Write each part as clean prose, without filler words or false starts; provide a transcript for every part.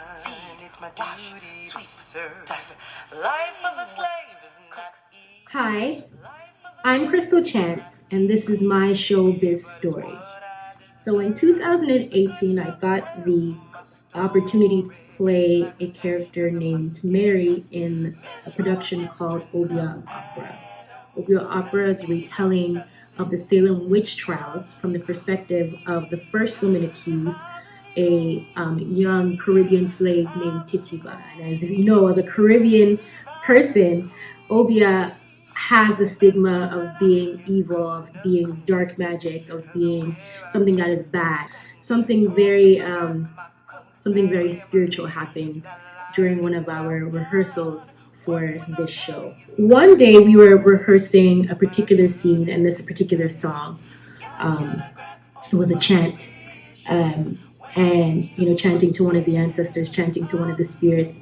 It's my duty to serve. Life of a slave is not easy. Hi, I'm Krystle Chance, and this is my showbiz story. So in 2018, I got the opportunity to play a character named Mary in a production called Obeah Opera. Obeah Opera is a retelling of the Salem witch trials from the perspective of the first woman accused, a young Caribbean slave named Tituba. And as you know, as a Caribbean person, Obeah has the stigma of being evil, of being dark magic, of being something that is bad. Something very spiritual happened during one of our rehearsals for this show. One day we were rehearsing a particular scene and this particular song. It was a chant, and chanting to one of the ancestors, chanting to one of the spirits.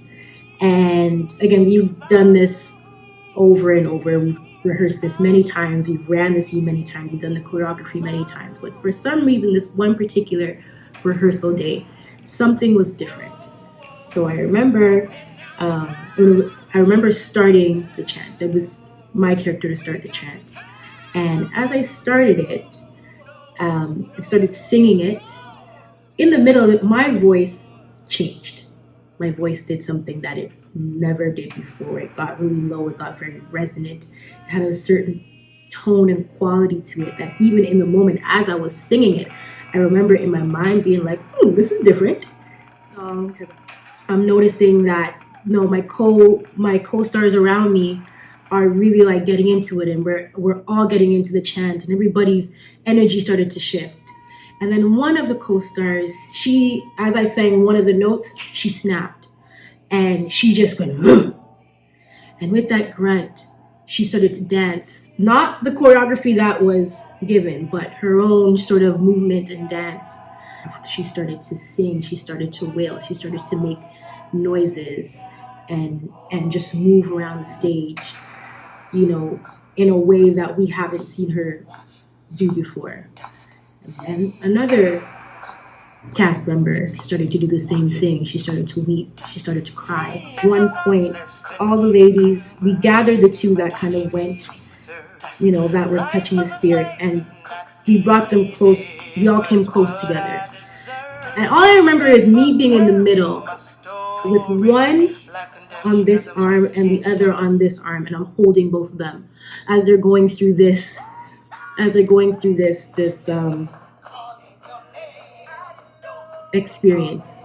And again, we've done this over and over. We've rehearsed this many times. We've ran the scene many times. We've done the choreography many times. But for some reason, this one particular rehearsal day, something was different. So I remember starting the chant. It was my character to start the chant. And as I started it, I started singing it. In the middle of it, my voice changed. My voice did something that it never did before. It got really low. It got very resonant. It had a certain tone and quality to it that even in the moment as I was singing it, I remember in my mind being like, this is different. So, because I'm noticing that my co-stars around me are really like getting into it, and we're all getting into the chant, and everybody's energy started to shift. And then one of the co-stars, as I sang one of the notes, she snapped. And she just went, ugh. And with that grunt, she started to dance. Not the choreography that was given, but her own sort of movement and dance. She started to sing, she started to wail, she started to make noises and just move around the stage, in a way that we haven't seen her do before. And another cast member started to do the same thing. She started to weep. She started to cry. At one point, all the ladies, we gathered the two that kind of went, that were catching the spirit, and we brought them close. We all came close together. And all I remember is me being in the middle with one on this arm and the other on this arm, and I'm holding both of them as they're going through this experience.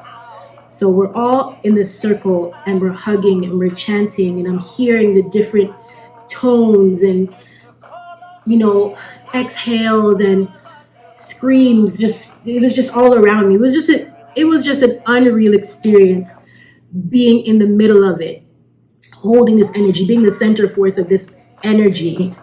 So we're all in this circle and we're hugging and we're chanting, and I'm hearing the different tones and exhales and screams. It was just all around me. It was just an unreal experience being in the middle of it, holding this energy, being the center force of this energy.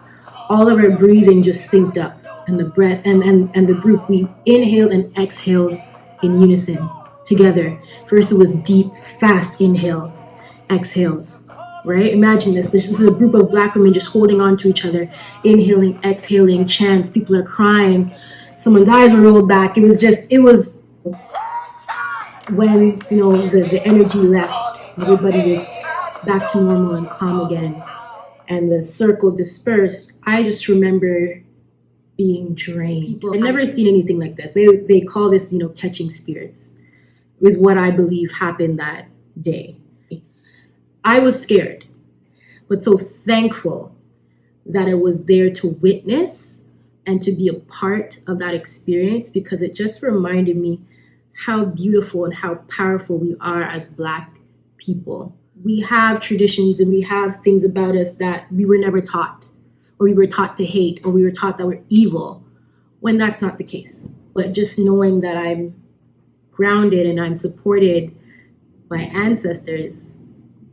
All of our breathing just synced up, and the breath and the group, we inhaled and exhaled in unison together. First it was deep, fast inhales, exhales, right? Imagine this is a group of Black women just holding on to each other, inhaling, exhaling, chants, people are crying, someone's eyes were rolled back. It was when, the energy left, everybody was back to normal and calm again, and the circle dispersed. I just remember being drained. I've never seen anything like this. They call this, catching spirits. It was what I believe happened that day. I was scared, but so thankful that I was there to witness and to be a part of that experience, because it just reminded me how beautiful and how powerful we are as Black people. We have traditions and we have things about us that we were never taught, or we were taught to hate, or we were taught that we're evil, when that's not the case. But just knowing that I'm grounded and I'm supported by ancestors,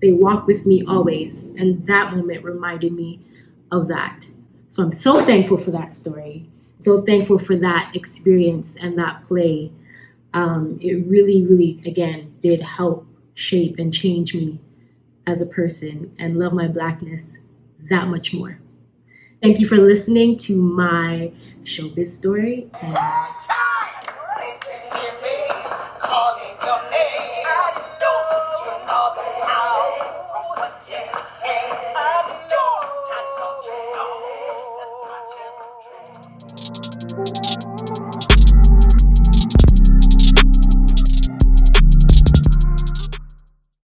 they walk with me always. And that moment reminded me of that. So I'm so thankful for that story, so thankful for that experience and that play. It really, really, again, did help shape and change me as a person and love my Blackness that much more. Thank you for listening to my showbiz story. And